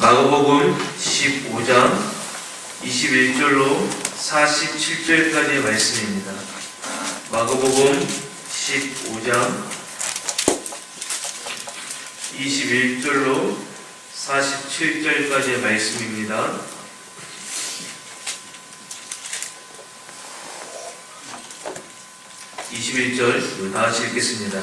마가복음 15장 21절로 47절까지의 말씀입니다. 마가복음 15장 21절로 47절까지의 말씀입니다. 다시 읽겠습니다.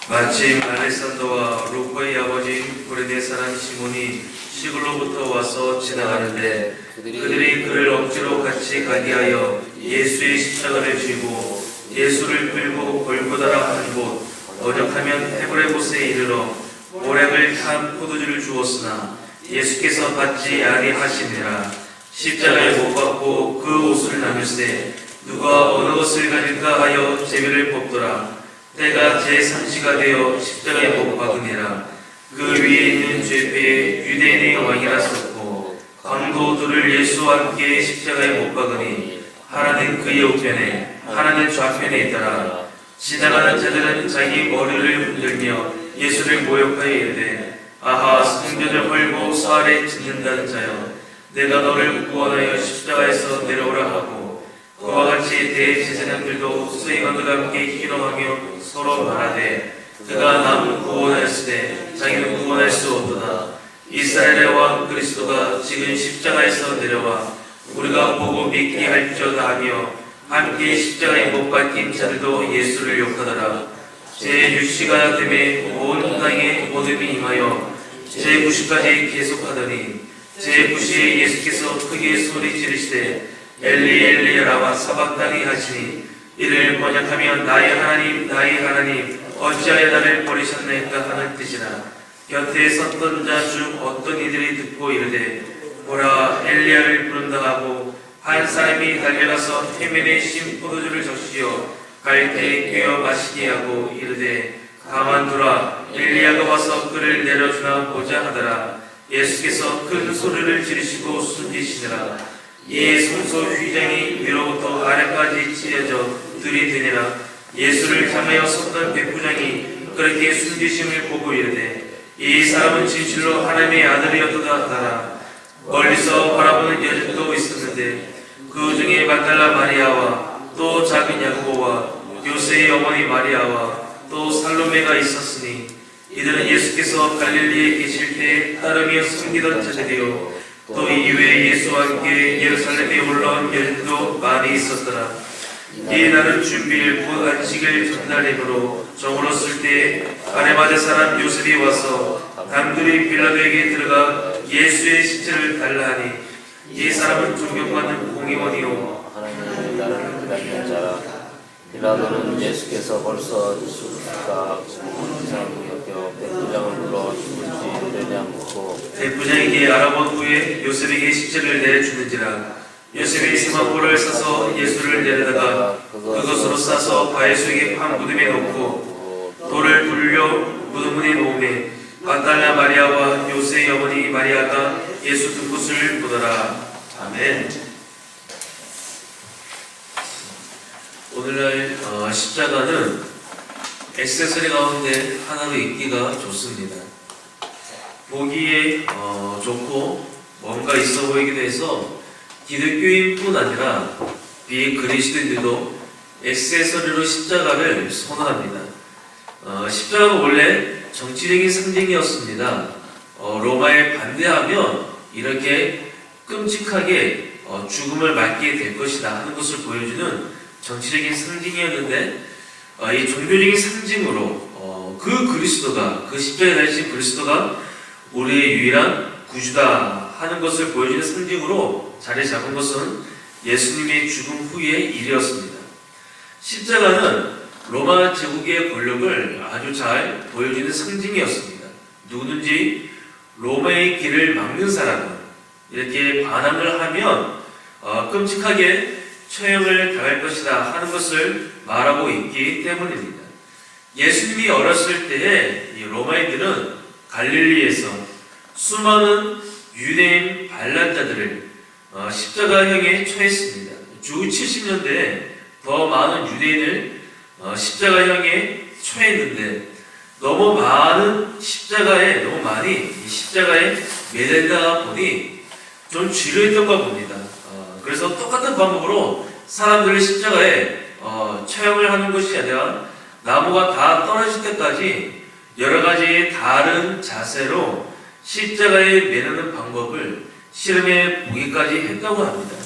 마침 알렉산더와 루포의 아버지인 구레네 사람 시몬이 시골로부터 와서 지나가는데 그들이 그를 억지로 같이 가게 하여 예수의 십자가를 쥐고 예수를 끌고 골고다라 하는 곳 번역하면 헤브레곳에 이르러 모략을 탄 포도주를 주었으나 예수께서 받지 아니하시니라. 십자가에 못 박고 그 옷을 나눌세 누가 어느 것을 가질까 하여 제비를 뽑더라. 때가 제3시가 되어 십자가에 못 박으니라. 그 위에 있는 죄패에 유대인의 왕이라 썼고 강도들을 예수와 함께 십자가에 못 박으니 하나는 그의 우편에 하나는 좌편에 있더라. 지나가는 자들은 자기 머리를 흔들며 예수를 모욕하여 이르되 아하 성전을 헐고 사활에 짓는다는 자여 내가 너를 구원하여 십자가에서 내려오라 하고 그와 같이 대제사장들도 수행관들과 함께 희롱하며 서로 말하되 그가 남을 구원하였으되 자기는 구원할 수 없도다. 이스라엘의 왕 그리스도가 지금 십자가에서 내려와 우리가 보고 믿게 할지어다 하며 함께 십자가에 못 박힌 자들도 예수를 욕하더라. 제6시가 되매 온 땅에 어둠이 임하여 제9시까지 계속하더니 제9시에 예수께서 크게 소리 지르시되 엘리 엘리 라마 사박다니 하시니 이를 번역하면 나의 하나님 어찌하여 나를 버리셨나이까 하는 뜻이라. 곁에 섰던 자 중 어떤 이들이 듣고 이르되 보라 엘리야를 부른다 하고 한 사람이 달려가서 해면에 심 포도주를 적시어 갈대에 꿰어 마시게 하고 이르되 가만두라 엘리야가 와서 그를 내려주나 보자 하더라. 예수께서 큰 소리를 지르시고 숨기시니라. 이에 성소 휘장이 위로부터 아래까지 찢어져 들이대니라. 예수를 향하여 섰던 백부장이 그렇게 숨기심을 보고 이르되 이 사람은 진실로 하나님의 아들이었도다 하더라. 멀리서 바라보는 여자도 있었는데 그 중에 막달라 마리아와 또 작은 야고보와 요새의 어머니 마리아와 또 살로메가 있었으니 이들은 예수께서 갈릴리에 계실 때에 따르며 숨기던 자들이요 또 이외에 예수와 함께 예루살렘에 올라온 여인도 많이 있었더라. 이 날은 준비일 곧 안식일 전날이므로 정오렀을 때 아레마대 사람 요셉이 와서 단둘이 빌라도에게 들어가 예수의 시체를 달라 하니 이 사람은 존경받는 공의원이요 하나님의 나라를 기다리는 자라. 빌라도는 예수께서 벌써 죽으시까 이상을 여겨 백부장을 불러 죽을지 되냐 묻고 백부장에게 알아본 후에 요셉에게 십자를 내려주는지라. 요셉이 세마포를 사서 예수를 내려다가 그것으로 싸서 바예수에게 판 무덤에 놓고 돌을 굴려 무덤문에 놓으매 막달라 마리아와 요새의 어머니 마리아가 예수 든 곳을 보더라. 아멘. 오늘날 십자가는 액세서리 가운데 하나로 있기가 좋습니다. 보기에 좋고 뭔가 있어 보이기도 해서 기독교인뿐 아니라 비그리스도인들도 액세서리로 십자가를 선호합니다. 십자가는 원래 정치적인 상징이었습니다. 로마에 반대하면 이렇게 끔찍하게 죽음을 맞게 될 것이다 하는 것을 보여주는 정치적인 상징이었는데 이 종교적인 상징으로 그 그리스도가 그 십자가에 달리신 그리스도가 우리의 유일한 구주다 하는 것을 보여주는 상징으로 자리 잡은 것은 예수님의 죽음 후의 일이었습니다. 십자가는 로마 제국의 권력을 아주 잘 보여주는 상징이었습니다. 누구든지 로마의 길을 막는 사람은 이렇게 반항을 하면 끔찍하게 처형을 당할 것이다 하는 것을 말하고 있기 때문입니다. 예수님이 어렸을 때에 이 로마인들은 갈릴리에서 수많은 유대인 반란자들을 십자가형에 처했습니다. 주 70년대에 더 많은 유대인을 십자가형에 처했는데 너무 많이 십자가에 매달다 보니 좀 지루했던가 봅니다. 그래서 똑같은 방법으로 사람들을 십자가에 처형을 하는 것이 아니라 나무가 다 떨어질 때까지 여러 가지 다른 자세로 십자가에 매는 방법을 실험해 보기까지 했다고 합니다.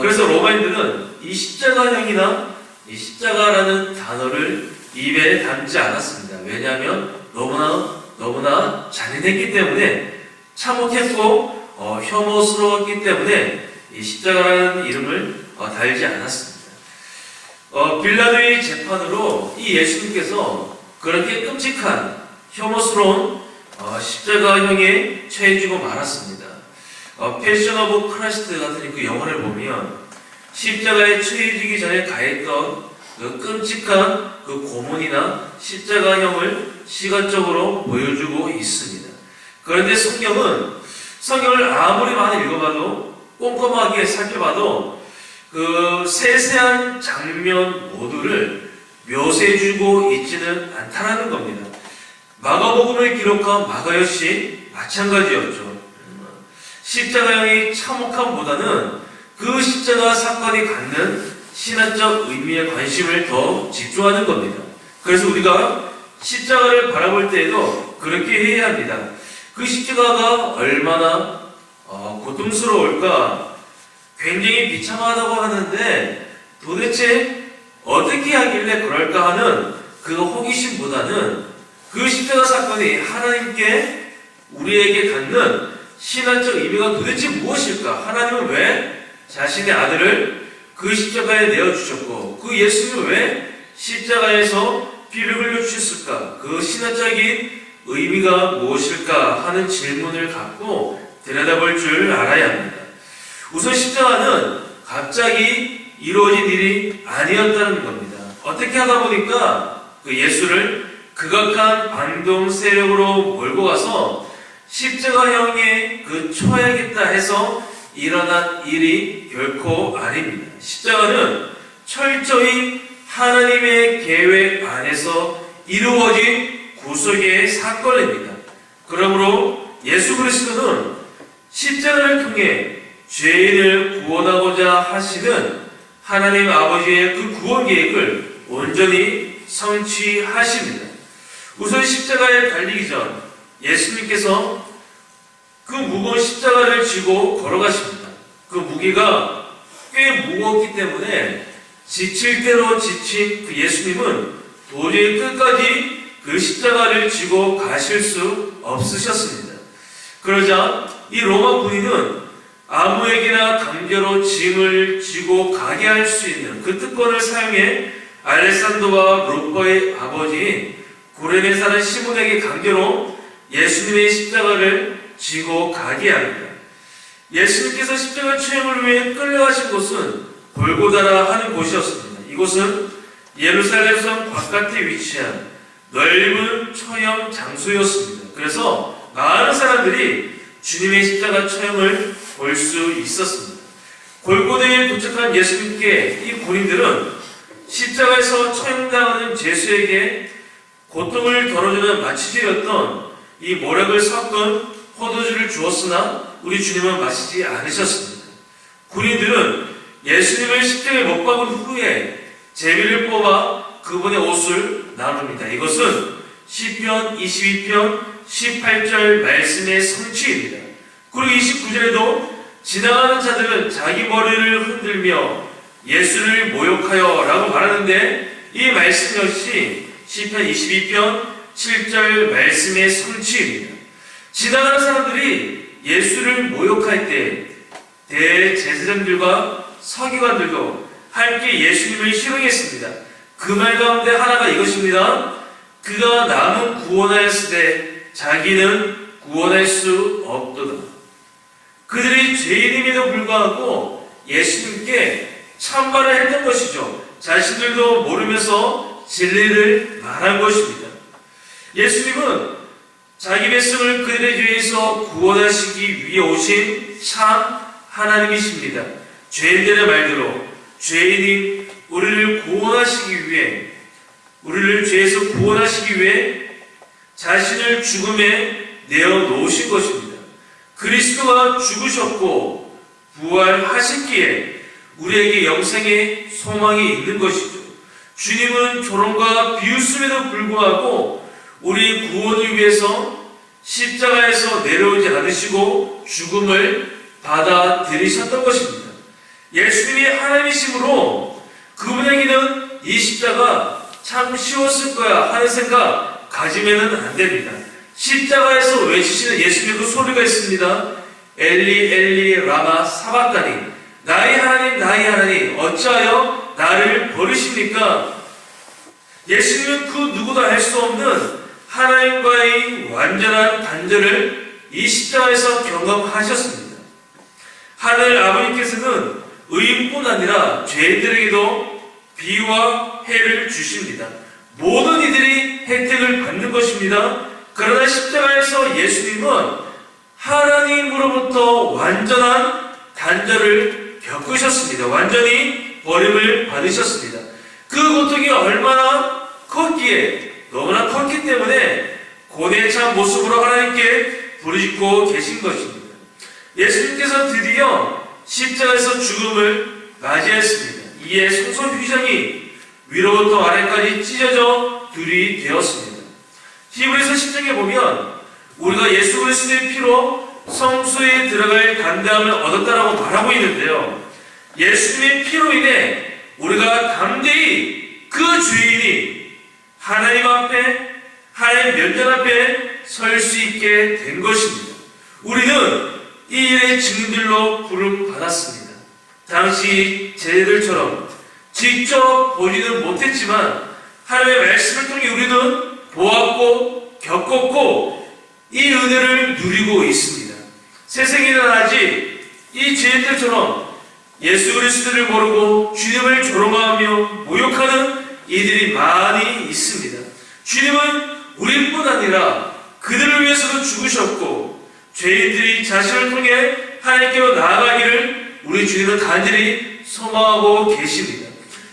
그래서 로마인들은 이 십자가형이나 이 십자가라는 단어를 입에 담지 않았습니다. 왜냐하면 너무나 잔인했기 때문에, 참혹했고 혐오스러웠기 때문에 이 십자가라는 이름을 달지 않았습니다. 빌라도의 재판으로 이 예수님께서 그렇게 끔찍한 혐오스러운 십자가형에 처해지고 말았습니다. 패션 오브 크라이스트 같은 그 영화를 보면 십자가에 처해지기 전에 가했던 그 끔찍한 그 고문이나 십자가형을 시각적으로 보여주고 있습니다. 그런데 성경을 아무리 많이 읽어봐도, 꼼꼼하게 살펴봐도 그 세세한 장면 모두를 묘사해주고 있지는 않다는 겁니다. 마가복음을 기록한 마가 역시 마찬가지였죠. 십자가형의 참혹함보다는 그 십자가 사건이 갖는 신화적 의미에 관심을 더 집중하는 겁니다. 그래서 우리가 십자가를 바라볼 때에도 그렇게 해야 합니다. 그 십자가가 얼마나 고통스러울까, 굉장히 비참하다고 하는데 도대체 어떻게 하길래 그럴까 하는 그 호기심보다는 그 십자가 사건이 하나님께 우리에게 갖는 신화적 의미가 도대체 무엇일까? 하나님은 왜 자신의 아들을 그 십자가에 내어주셨고, 그 예수님은 왜 십자가에서 피를 흘려주셨을까? 그 신화적인 의미가 무엇일까? 하는 질문을 갖고 들여다볼 줄 알아야 합니다. 우선 십자가는 갑자기 이루어진 일이 아니었다는 겁니다. 어떻게 하다 보니까 그 예수를 극악한 반동 세력으로 몰고 가서 십자가형에 처해야겠다 해서 일어난 일이 결코 아닙니다. 십자가는 철저히 하나님의 계획 안에서 이루어진 구속의 사건입니다. 그러므로 예수 그리스도는 십자가를 통해 죄인을 구원하고자 하시는 하나님 아버지의 그 구원 계획을 온전히 성취하십니다. 우선 십자가에 달리기 전 예수님께서 그 무거운 십자가를 지고 걸어가십니다. 그 무게가 꽤 무거웠기 때문에 지칠 대로 지친 그 예수님은 도저히 끝까지 그 십자가를 지고 가실 수 없으셨습니다. 그러자 이 로마 군인은 아무에게나 강제로 짐을 지고 가게 할 수 있는 그 특권을 사용해 알렉산더와 루퍼의 아버지인 구레네 사는 시몬에게 강제로 예수님의 십자가를 지고 가게 합니다. 예수님께서 십자가 처형을 위해 끌려가신 곳은 골고다라 하는 곳이었습니다. 이곳은 예루살렘 성 바깥에 위치한 넓은 처형 장소였습니다. 그래서 많은 사람들이 주님의 십자가 처형을 볼 수 있었습니다. 골고다에 도착한 예수님께 이 군인들은 십자가에서 처형당하는 죄수에게 고통을 덜어주는 마취제였던 이 모략을 섞은 포도주를 주었으나 우리 주님은 마시지 않으셨습니다. 군인들은 예수님을 십자가에 못 박은 후에 제비를 뽑아 그분의 옷을 나눕니다. 이것은 시편 22편 18절 말씀의 성취입니다. 그리고 29절에도 지나가는 자들은 자기 머리를 흔들며 예수를 모욕하여 라고 말하는데, 이 말씀 역시 시편 22편 7절 말씀의 성취입니다. 지나가는 사람들이 예수를 모욕할 때 대제사장들과 서기관들도 함께 예수님을 희롱했습니다. 그 말 가운데 하나가 이것입니다. 그가 남은 구원하였을 때 자기는 구원할 수 없도다. 그들이 죄인임에도 불구하고 예수님께 찬발을 했던 것이죠. 자신들도 모르면서 진리를 말한 것입니다. 예수님은 자기 백성을 그들의 죄에서 구원하시기 위해 오신 참 하나님이십니다. 죄인들의 말대로 죄인이 우리를 구원하시기 위해, 우리를 죄에서 구원하시기 위해 자신을 죽음에 내어놓으신 것입니다. 그리스도가 죽으셨고 부활하셨기에 우리에게 영생의 소망이 있는 것이죠. 주님은 조롱과 비웃음에도 불구하고 우리 구원을 위해서 십자가에서 내려오지 않으시고 죽음을 받아들이셨던 것입니다. 예수님이 하나님이시므로 그분에게는 이 십자가 참 쉬웠을 거야 하는 생각 가지면은 안 됩니다. 십자가에서 외치시는 예수님의 그 소리가 있습니다. 엘리 엘리 라마 사박다니, 나의 하나님 어찌하여 나를 버리십니까? 예수님은 그 누구도 알 수 없는 하나님과의 완전한 단절을 이 십자가에서 경험하셨습니다. 하늘 아버지께서는 의인뿐 아니라 죄인들에게도 비와 해를 주십니다. 모든 이들이 혜택을 받는 것입니다. 그러나 십자가에서 예수님은 하나님으로부터 완전한 단절을 겪으셨습니다. 완전히 버림을 받으셨습니다. 그 고통이 얼마나 컸기에, 너무나 컸기 때문에 고뇌찬 모습으로 하나님께 부르짖고 계신 것입니다. 예수님께서 드디어 십자가에서 죽음을 맞이했습니다. 이에 성소 휘장이 위로부터 아래까지 찢어져 둘이 되었습니다. 히브리서 10장에 보면 우리가 예수 그리스도의 피로 성소에 들어갈 담대함을 얻었다라고 말하고 있는데요. 예수님의 피로 인해 우리가 담대히 그 주인이 하나님 앞에, 하나님 면전 앞에 설 수 있게 된 것입니다. 우리는 이 일의 증인들로 부름 받았습니다. 당시 제자들처럼 직접 보지는 못했지만 하나님의 말씀을 통해 우리는 보았고 겪었고 이 은혜를 누리고 있습니다. 세상에는 아직 이 죄인들처럼 예수 그리스도를 모르고 주님을 조롱하며 모욕하는 이들이 많이 있습니다. 주님은 우리뿐 아니라 그들을 위해서도 죽으셨고 죄인들이 자신을 통해 하나님께로 나아가기를 우리 주님은 간절히 소망하고 계십니다.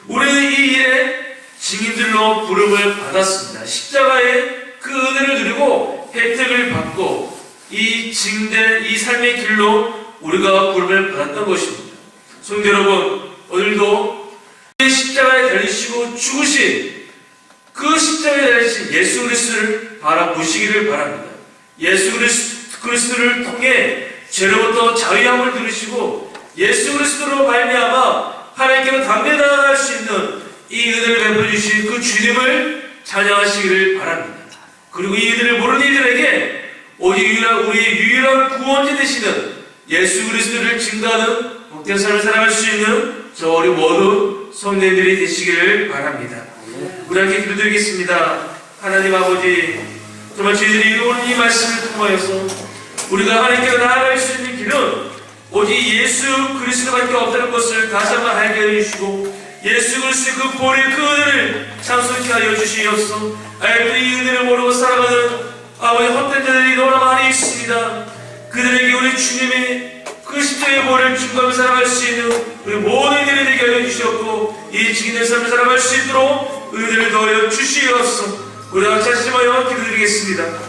우리는 이 일에 증인들로 부름을 받았습니다. 십자가의 그 은혜를 누리고 혜택을 받고 이 증된 이 삶의 길로 우리가 부름을 받았던 것입니다. 성도 여러분, 오늘도 십자가에 달리시고 죽으신 그 십자가에 달리신 예수 그리스도를 바라보시기를 바랍니다. 예수 그리스도를 통해 죄로부터 자유함을 누리시고 예수 그리스도로 말미암아 하나님께로 담대 나아갈 수 있는 이 은혜를 베풀어 주신 그 주님을 찬양하시기를 바랍니다. 그리고 이 은혜를 모르는 이들에게 오직 우리의 유일한 구원자 되시는 예수 그리스도를 증거하는 복된 삶을 살아갈 수 있는 저 우리 모든 성도님들이 되시기를 바랍니다. 우리 함께 기도드리겠습니다. 하나님 아버지, 정말 저희들이 오늘 이 말씀을 통하여서 우리가 하나님께로 나아갈 수 있는 길은 오직 예수 그리스도밖에 없다는 것을 다시 한번 알게 해주시고 예수 그리스도의 그 보혈의 그 은혜를 참소케 하여 주시옵소서. 아직도 이 은혜를 모르고 살아가는 아버지 헛된 자들이 너무나 많이 있습니다. 그들에게 우리 주님의 그 십자가의 보혈을 증거하며 살아갈 수 있는 우리 모든 이들이 되게 하여 주시옵고 이 증인의 삶을 살아갈 수 있도록 은혜를 더하여 주시옵소서. 우리가 자심하여 기도드리겠습니다.